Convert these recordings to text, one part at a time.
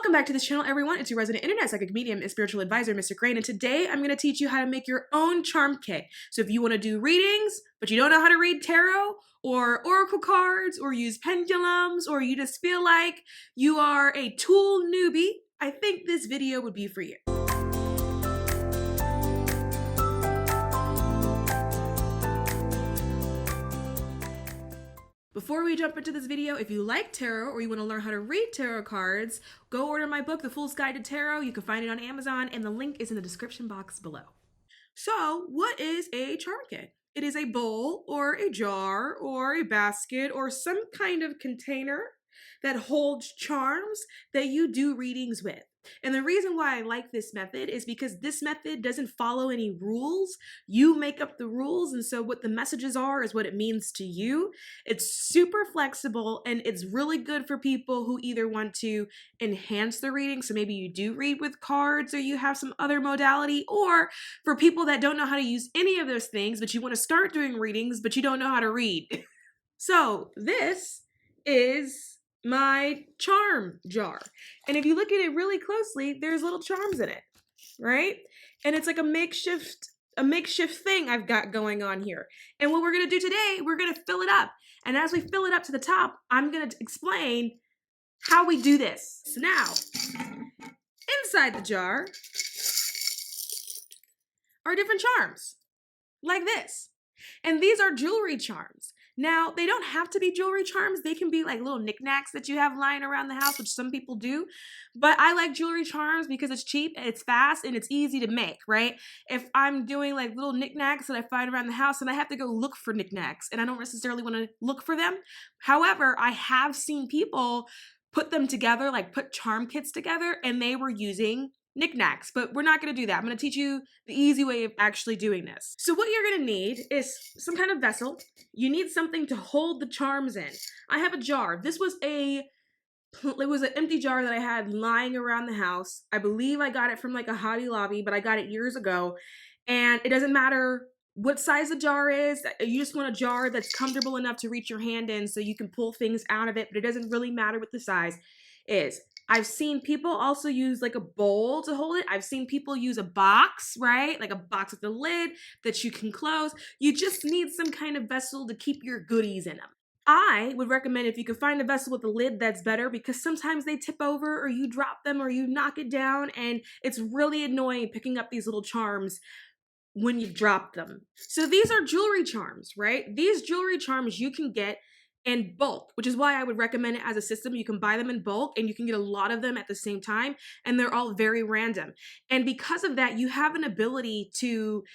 Welcome back to this channel, everyone. It's your resident internet psychic medium and spiritual advisor, Mr. Crane, and today I'm going to teach you how to make your own charm kit. So if you want to do readings, but you don't know how to read tarot or oracle cards or use pendulums, or you just feel like you are a tool newbie, I think this video would be for you. Before we jump into this video, if you like tarot or you want to learn how to read tarot cards, go order my book, The Fool's Guide to Tarot. You can find it on Amazon, and the link is in the description box below. So, what is a charm kit? It is a bowl or a jar or a basket or some kind of container that holds charms that you do readings with. And the reason why I like this method is because this method doesn't follow any rules. You make up the rules, and so what the messages are is what it means to you. It's super flexible, and it's really good for people who either want to enhance the reading, so maybe you do read with cards or you have some other modality, or for people that don't know how to use any of those things, but you want to start doing readings, but you don't know how to read. So this is my charm jar. And if you look at it really closely, there's little charms in it, right? And it's like a makeshift thing I've got going on here. And what we're going to do today, we're going to fill it up. And as we fill it up to the top, I'm going to explain how we do this. So now, inside the jar are different charms, like this. And these are jewelry charms. Now, they don't have to be jewelry charms. They can be like little knickknacks that you have lying around the house, which some people do. But I like jewelry charms because it's cheap, and it's fast, and it's easy to make, right? If I'm doing like little knickknacks that I find around the house and I have to go look for knickknacks, and I don't necessarily want to look for them. However, I have seen people put them together, like put charm kits together, and they were using knickknacks, but we're not going to do that. I'm going to teach you the easy way of actually doing this. So what you're going to need is some kind of vessel. You need something to hold the charms in. I have a jar. This was it was an empty jar that I had lying around the house. I believe I got it from like a Hobby Lobby, but I got it years ago. And it doesn't matter what size the jar is. You just want a jar that's comfortable enough to reach your hand in so you can pull things out of it, but it doesn't really matter what the size is. I've seen people also use like a bowl to hold it. I've seen people use a box, right? Like a box with a lid that you can close. You just need some kind of vessel to keep your goodies in them. I would recommend if you can find a vessel with a lid, that's better, because sometimes they tip over or you drop them or you knock it down, and it's really annoying picking up these little charms when you drop them. So these are jewelry charms, right? These jewelry charms you can get in bulk, which is why I would recommend it as a system. You can buy them in bulk and you can get a lot of them at the same time, and they're all very random. And because of that, you have an ability to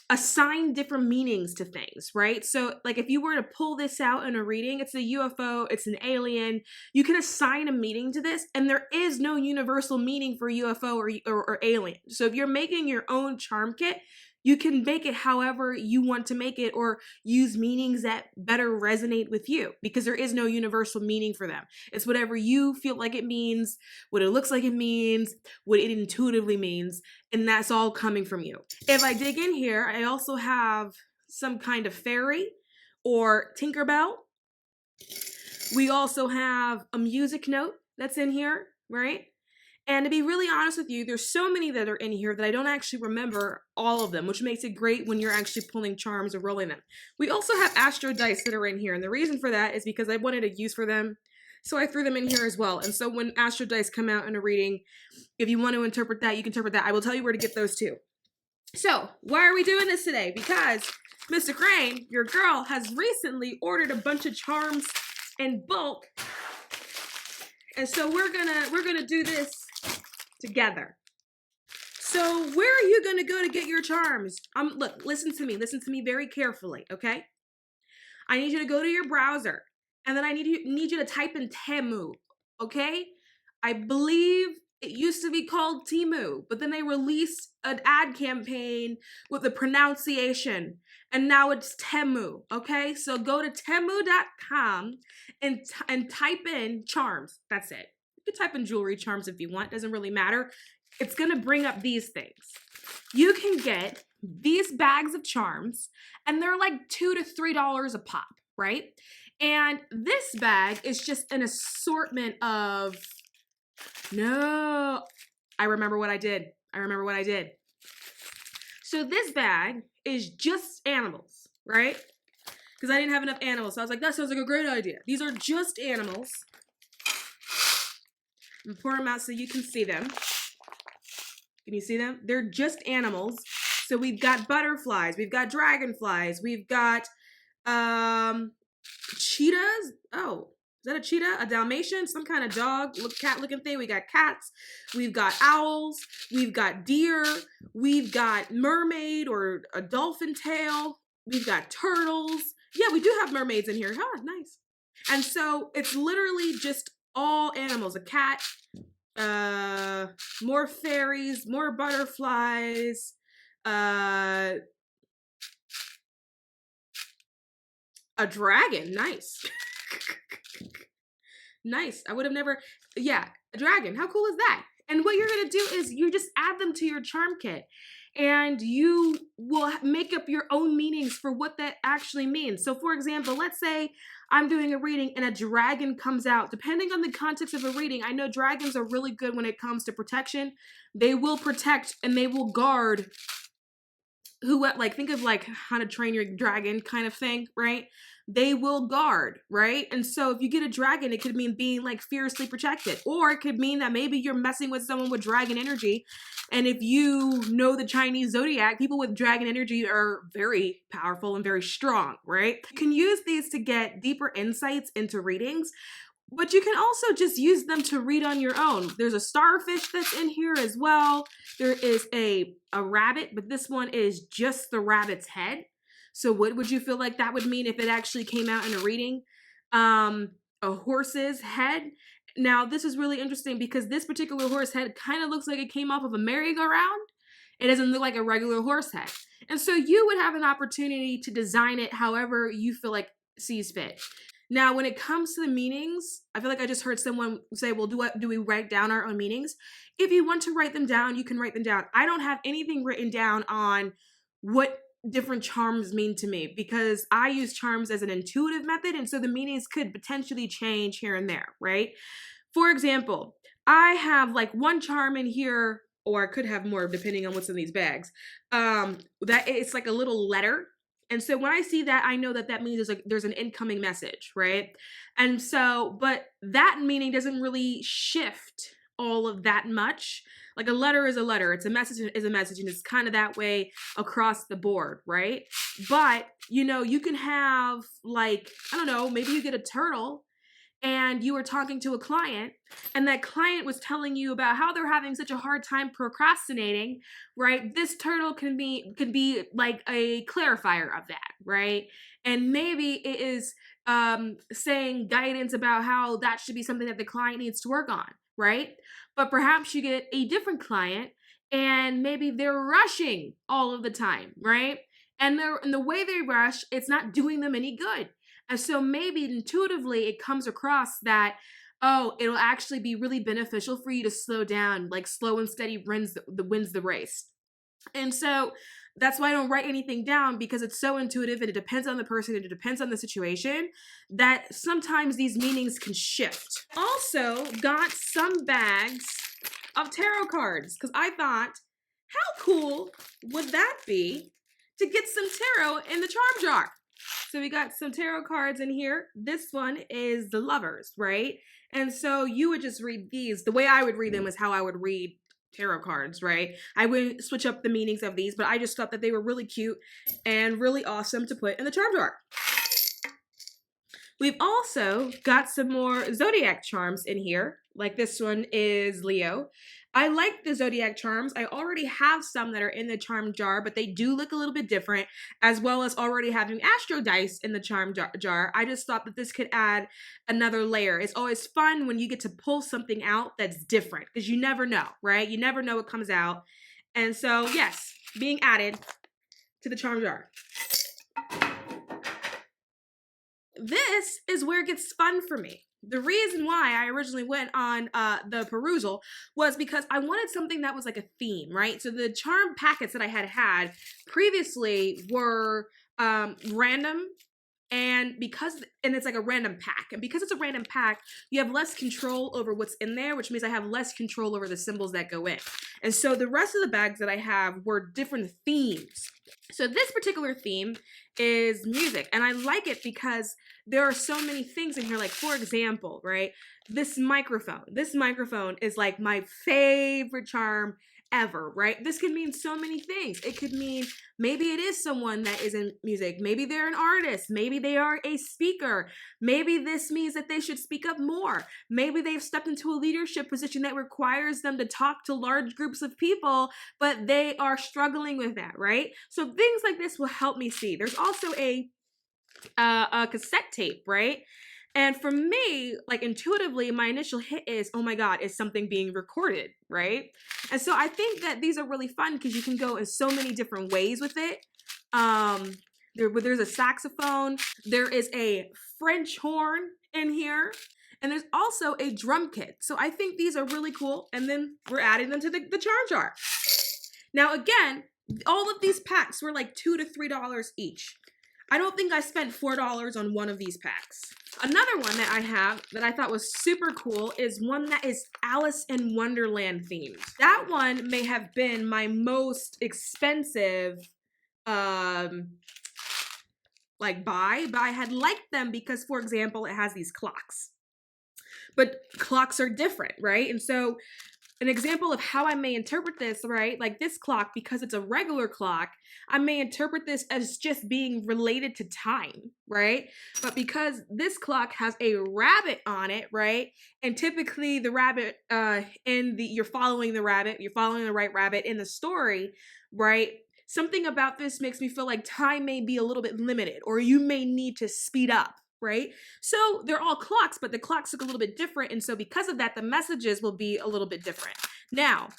assign different meanings to things, right? So like if you were to pull this out in a reading, it's a UFO, it's an alien, you can assign a meaning to this, and there is no universal meaning for UFO or alien. So if you're making your own charm kit, you can make it however you want to make it, or use meanings that better resonate with you, because there is no universal meaning for them. It's whatever you feel like it means, what it looks like it means, what it intuitively means, and that's all coming from you. If I dig in here, I also have some kind of fairy or Tinkerbell. We also have a music note that's in here, right? And to be really honest with you, there's so many that are in here that I don't actually remember all of them, which makes it great when you're actually pulling charms or rolling them. We also have astro dice that are in here, and the reason for that is because I wanted a use for them, so I threw them in here as well. And so when astro dice come out in a reading, if you want to interpret that, you can interpret that. I will tell you where to get those too. So why are we doing this today? Because Mr. Crane, your girl, has recently ordered a bunch of charms in bulk, and so we're gonna do this together. So where are you going to go to get your charms? Look, listen to me very carefully, okay? I need you to go to your browser, and then I need you to type in Temu, okay? I believe it used to be called Temu, but then they released an ad campaign with the pronunciation, and now it's Temu, okay? So go to temu.com and type in charms. That's it. You can type in jewelry charms if you want, doesn't really matter. It's gonna bring up these things. You can get these bags of charms, and they're like $2 to $3 a pop, right? And this bag is just an assortment of No, I remember what I did. So this bag is just animals, right? Because I didn't have enough animals. So I was like, that sounds like a great idea. These are just animals. I'm pouring them out so you can see them. Can you see them? They're just animals. So we've got butterflies, we've got dragonflies, we've got cheetahs. Oh, is that a cheetah? A Dalmatian? Some kind of dog, cat-looking thing. We got cats. We've got owls. We've got deer. We've got mermaid or a dolphin tail. We've got turtles. Yeah, we do have mermaids in here. Huh, nice. And so it's literally just all animals. A cat, more fairies, more butterflies, a dragon. Nice. Nice. I would have never, yeah, a dragon. How cool is that? And what you're going to do is you just add them to your charm kit and you will make up your own meanings for what that actually means. So for example, let's say I'm doing a reading and a dragon comes out. Depending on the context of a reading, I know dragons are really good when it comes to protection. They will protect and they will guard think of like How to Train Your Dragon kind of thing, right? They will guard, right? And so if you get a dragon, it could mean being like fiercely protected, or it could mean that maybe you're messing with someone with dragon energy. And if you know the Chinese zodiac, people with dragon energy are very powerful and very strong, right? You can use these to get deeper insights into readings, but you can also just use them to read on your own. There's a starfish that's in here as well. There is a rabbit, but this one is just the rabbit's head. So what would you feel like that would mean if it actually came out in a reading? A horse's head. Now, this is really interesting because this particular horse head kind of looks like it came off of a merry-go-round. It doesn't look like a regular horse head. And so you would have an opportunity to design it however you feel like sees fit. Now, when it comes to the meanings, I feel like I just heard someone say, well, do we write down our own meanings? If you want to write them down, you can write them down. I don't have anything written down on what different charms mean to me because I use charms as an intuitive method. And so the meanings could potentially change here and there, right? For example, I have like one charm in here, or I could have more depending on what's in these bags, that it's like a little letter. And so when I see that, I know that means there's an incoming message, right? And so, but that meaning doesn't really shift all of that much. Like a letter is a letter. It's a message is a message. And it's kind of that way across the board, right? But, you can have like, I don't know, maybe you get a turtle and you were talking to a client and that client was telling you about how they're having such a hard time procrastinating, right? This turtle can be like a clarifier of that, right? And maybe it is saying guidance about how that should be something that the client needs to work on, right? But perhaps you get a different client and maybe they're rushing all of the time, right? And the way they rush, it's not doing them any good. And so maybe intuitively it comes across that, it'll actually be really beneficial for you to slow down, like slow and steady wins the race. And so that's why I don't write anything down because it's so intuitive and it depends on the person and it depends on the situation that sometimes these meanings can shift. Also got some bags of tarot cards because I thought, how cool would that be to get some tarot in the charm jar? So we got some tarot cards in here. This one is the Lovers, right? And so you would just read these. The way I would read them is how I would read tarot cards, right? I would switch up the meanings of these, but I just thought that they were really cute and really awesome to put in the charm jar. We've also got some more zodiac charms in here. Like this one is Leo. I like the zodiac charms. I already have some that are in the charm jar, but they do look a little bit different, as well as already having astro dice in the charm jar. I just thought that this could add another layer. It's always fun when you get to pull something out that's different, because you never know, right? You never know what comes out. And so, yes, being added to the charm jar. This is where it gets fun for me. The reason why I originally went on the perusal was because I wanted something that was like a theme, right? So the charm packets that I had previously were random And it's like a random pack. And because it's a random pack, you have less control over what's in there, which means I have less control over the symbols that go in. And so the rest of the bags that I have were different themes. So this particular theme is music, and I like it because there are so many things in here. Like, for example, right, this microphone is like my favorite charm ever, right? This could mean so many things. It could mean maybe it is someone that is in music, maybe they're an artist, maybe they are a speaker, maybe this means that they should speak up more, maybe they've stepped into a leadership position that requires them to talk to large groups of people, but they are struggling with that, right? So things like this will help me see. There's also a cassette tape, right? And for me, like intuitively, my initial hit is, oh my God, is something being recorded, right? And so I think that these are really fun because you can go in so many different ways with it. There's a saxophone, there is a French horn in here, and there's also a drum kit. So I think these are really cool. And then we're adding them to the charm jar. Now, again, all of these packs were like $2 to $3 each. I don't think I spent $4 on one of these packs. Another one that I have that I thought was super cool is one that is Alice in Wonderland themed. That one may have been my most expensive buy, but I had liked them because, for example, it has these clocks. But clocks are different, right? And so an example of how I may interpret this, right? Like this clock, because it's a regular clock, I may interpret this as just being related to time, right? But because this clock has a rabbit on it, right? And typically the rabbit, you're following the right rabbit in the story, right? Something about this makes me feel like time may be a little bit limited, or you may need to speed up, right? So they're all clocks, but the clocks look a little bit different. And so because of that, the messages will be a little bit different. Now,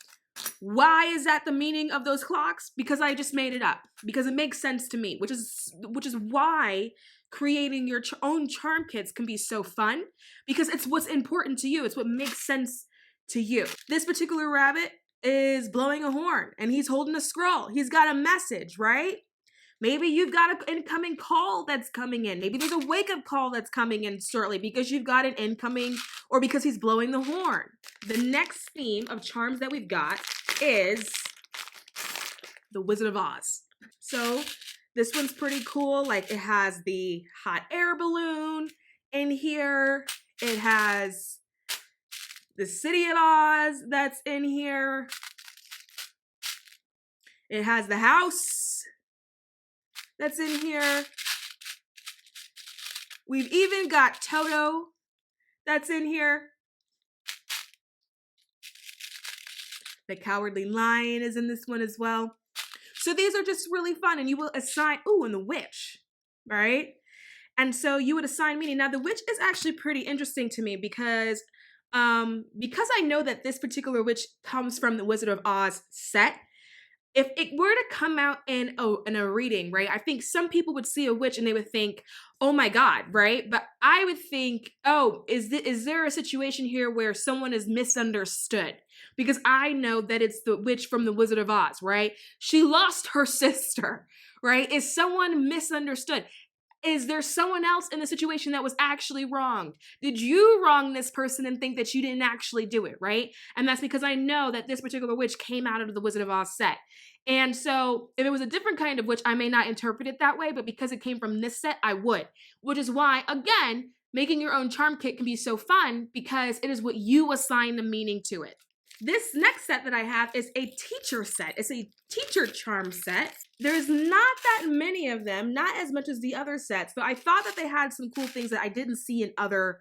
why is that the meaning of those clocks? Because I just made it up, because it makes sense to me, which is why creating your own charm kits can be so fun, because it's what's important to you. It's what makes sense to you. This particular rabbit is blowing a horn and he's holding a scroll. He's got a message, right? Maybe you've got an incoming call that's coming in. Maybe there's a wake-up call that's coming in shortly because you've got an incoming, or because he's blowing the horn. The next theme of charms that we've got is the Wizard of Oz. So this one's pretty cool. Like, it has the hot air balloon in here. It has the City of Oz that's in here. It has the house that's in here. We've even got Toto that's in here. The Cowardly Lion is in this one as well. So these are just really fun, and you will assign, and the witch, right? And so you would assign meaning. Now the witch is actually pretty interesting to me because I know that this particular witch comes from the Wizard of Oz set. If it were to come out in a reading, right, I think some people would see a witch and they would think, oh my God, right? But I would think, is there a situation here where someone is misunderstood? Because I know that it's the witch from the Wizard of Oz, right? She lost her sister, right? Is someone misunderstood? Is there someone else in the situation that was actually wronged? Did you wrong this person and think that you didn't actually do it, right? And that's because I know that this particular witch came out of the Wizard of Oz set. And so if it was a different kind of witch, I may not interpret it that way, but because it came from this set, I would. Which is why, again, making your own charm kit can be so fun because it is what you assign the meaning to it. This next set that I have is a teacher set. It's a teacher charm set. There's not that many of them, not as much as the other sets, but I thought that they had some cool things that I didn't see in other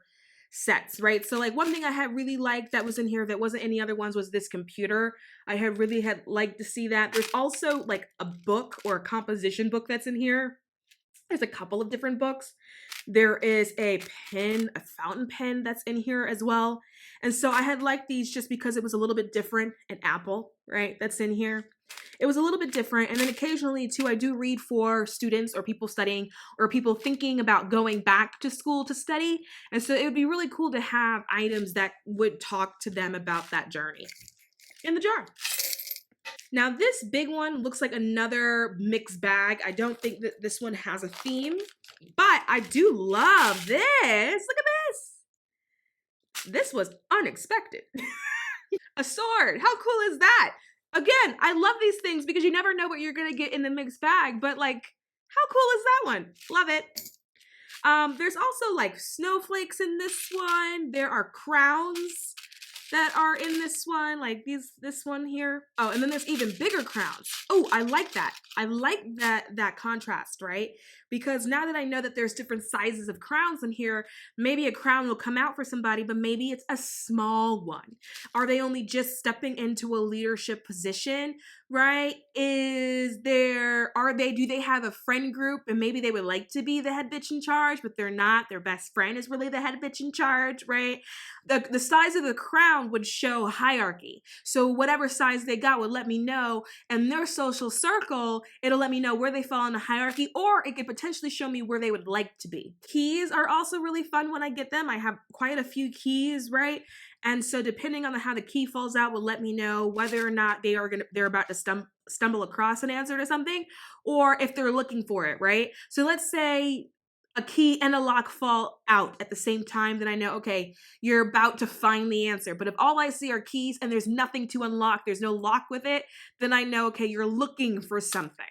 sets, right? So like one thing I had really liked that was in here that wasn't any other ones was this computer. I had liked to see that. There's also like a book or a composition book that's in here. There's a couple of different books. There is a pen, a fountain pen that's in here as well. And so I had liked these just because it was a little bit different. An apple, right, that's in here. It was a little bit different. And then occasionally too, I do read for students or people studying or people thinking about going back to school to study. And so it would be really cool to have items that would talk to them about that journey in the jar. Now this big one looks like another mixed bag. I don't think that this one has a theme. But I do love this. Look at this. This was unexpected. A sword. How cool is that? Again, I love these things because you never know what you're going to get in the mixed bag. But like, how cool is that one? Love it. There's also like snowflakes in this one. There are crowns that are in this one, like this one here. Oh, and then there's even bigger crowns. Oh, I like that. I like that contrast, right? Because now that I know that there's different sizes of crowns in here, maybe a crown will come out for somebody, but maybe it's a small one. Are they only just stepping into a leadership position, right? Do they have a friend group and maybe they would like to be the head bitch in charge, but they're not. Their best friend is really the head bitch in charge, right? The size of the crown would show hierarchy. So whatever size they got would let me know, and their social circle, it'll let me know where they fall in the hierarchy, or it could potentially show me where they would like to be. Keys are also really fun when I get them. I have quite a few keys, right? And so depending on how the key falls out will let me know whether or not they're about to stumble across an answer to something, or if they're looking for it, right? So let's say a key and a lock fall out at the same time, then I know, okay, you're about to find the answer. But if all I see are keys and there's nothing to unlock, there's no lock with it, then I know, okay, you're looking for something.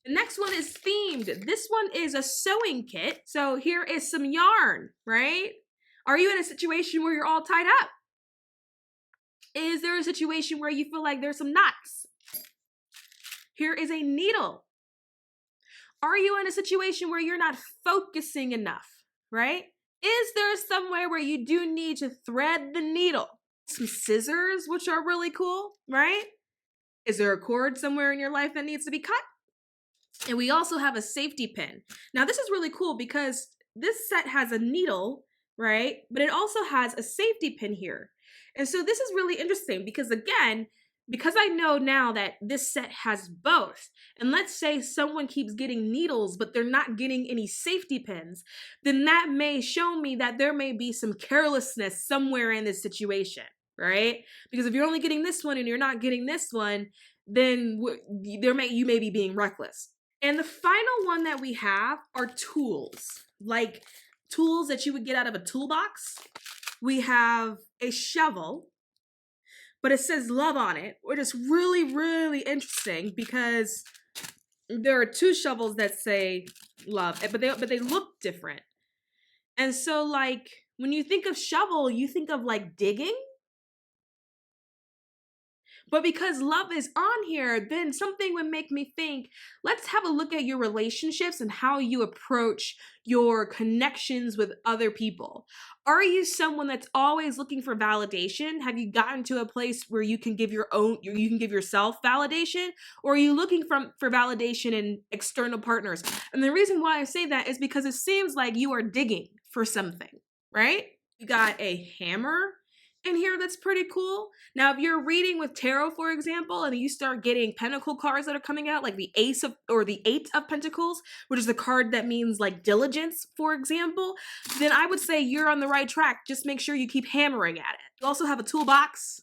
The next one is themed. This one is a sewing kit. So here is some yarn, right? Are you in a situation where you're all tied up? Is there a situation where you feel like there's some knots? Here is a needle. Are you in a situation where you're not focusing enough, right? Is there somewhere where you do need to thread the needle? Some scissors, which are really cool, right? Is there a cord somewhere in your life that needs to be cut? And we also have a safety pin. Now, this is really cool because this set has a needle, right? But it also has a safety pin here. And so this is really interesting because, again, because I know now that this set has both, and let's say someone keeps getting needles, but they're not getting any safety pins, then that may show me that there may be some carelessness somewhere in this situation, right? Because if you're only getting this one and you're not getting this one, then you may be being reckless. And the final one that we have are tools, like tools that you would get out of a toolbox. We have a shovel, but it says love on it, which is really, really interesting because there are two shovels that say love, but they look different. And so, like, when you think of shovel, you think of like digging. But because love is on here, then something would make me think, let's have a look at your relationships and how you approach your connections with other people. Are you someone that's always looking for validation? Have you gotten to a place where you can give yourself validation? Or are you looking for validation in external partners? And the reason why I say that is because it seems like you are digging for something, right? You got a hammer in here that's pretty cool. Now, if you're reading with tarot, for example, and you start getting pentacle cards that are coming out, like the Eight of Pentacles, which is the card that means like diligence, for example, then I would say you're on the right track. Just make sure you keep hammering at it. You also have a toolbox.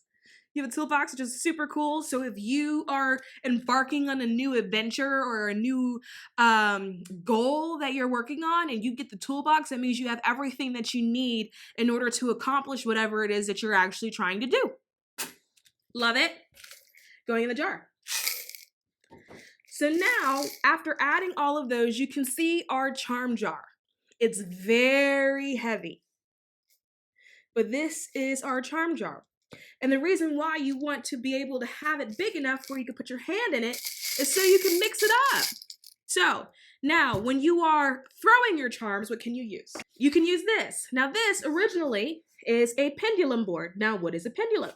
You have a toolbox, which is super cool. So if you are embarking on a new adventure or a new goal that you're working on and you get the toolbox, that means you have everything that you need in order to accomplish whatever it is that you're actually trying to do. Love it. Going in the jar. So now, after adding all of those, you can see our charm jar. It's very heavy. But this is our charm jar. And the reason why you want to be able to have it big enough where you can put your hand in it is so you can mix it up. So now when you are throwing your charms, what can you use? You can use this. Now this originally is a pendulum board. Now what is a pendulum?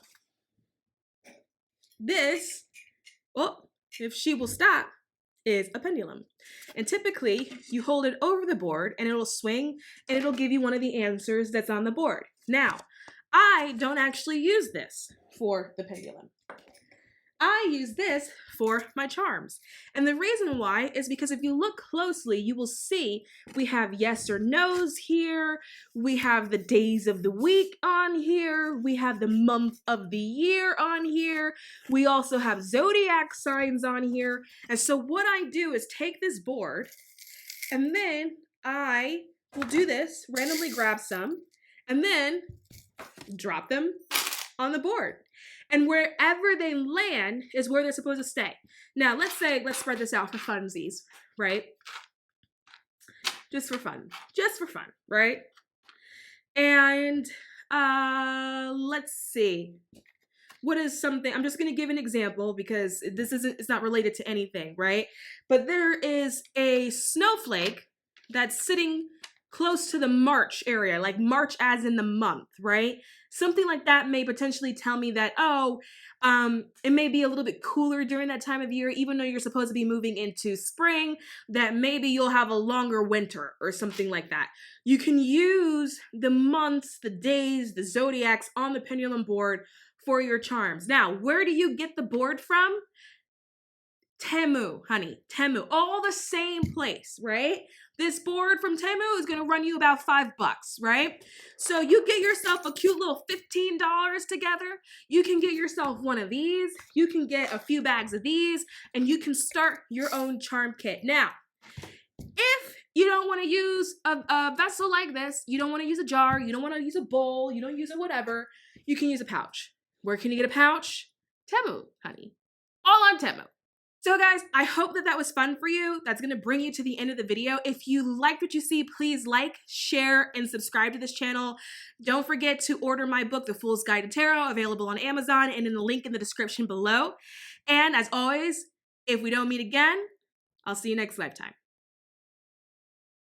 This, if she will stop, is a pendulum. And typically you hold it over the board and it'll swing and it'll give you one of the answers that's on the board. Now, I don't actually use this for the pendulum. I use this for my charms. And the reason why is because if you look closely, you will see we have yes or no's here. We have the days of the week on here. We have the month of the year on here. We also have zodiac signs on here. And so what I do is take this board and then I will do this, randomly grab some, and then drop them on the board. And wherever they land is where they're supposed to stay. Now, let's spread this out for funsies, right? Just for fun, right? And let's see. What is something, I'm just going to give an example because it's not related to anything, right? But there is a snowflake that's sitting close to the March area, like March as in the month, right? Something like that may potentially tell me that, it may be a little bit cooler during that time of year, even though you're supposed to be moving into spring, that maybe you'll have a longer winter or something like that. You can use the months, the days, the zodiacs on the pendulum board for your charms. Now, where do you get the board from? Temu, honey, Temu, all the same place, right? This board from Temu is gonna run you about $5, right? So you get yourself a cute little $15 together. You can get yourself one of these. You can get a few bags of these, and you can start your own charm kit. Now, if you don't want to use a vessel like this, you don't want to use a jar, you don't want to use a bowl, you don't use a whatever, you can use a pouch. Where can you get a pouch? Temu, honey. All on Temu. So guys, I hope that was fun for you. That's going to bring you to the end of the video. If you liked what you see, please like, share, and subscribe to this channel. Don't forget to order my book, The Fool's Guide to Tarot, available on Amazon and in the link in the description below. And as always, if we don't meet again, I'll see you next lifetime.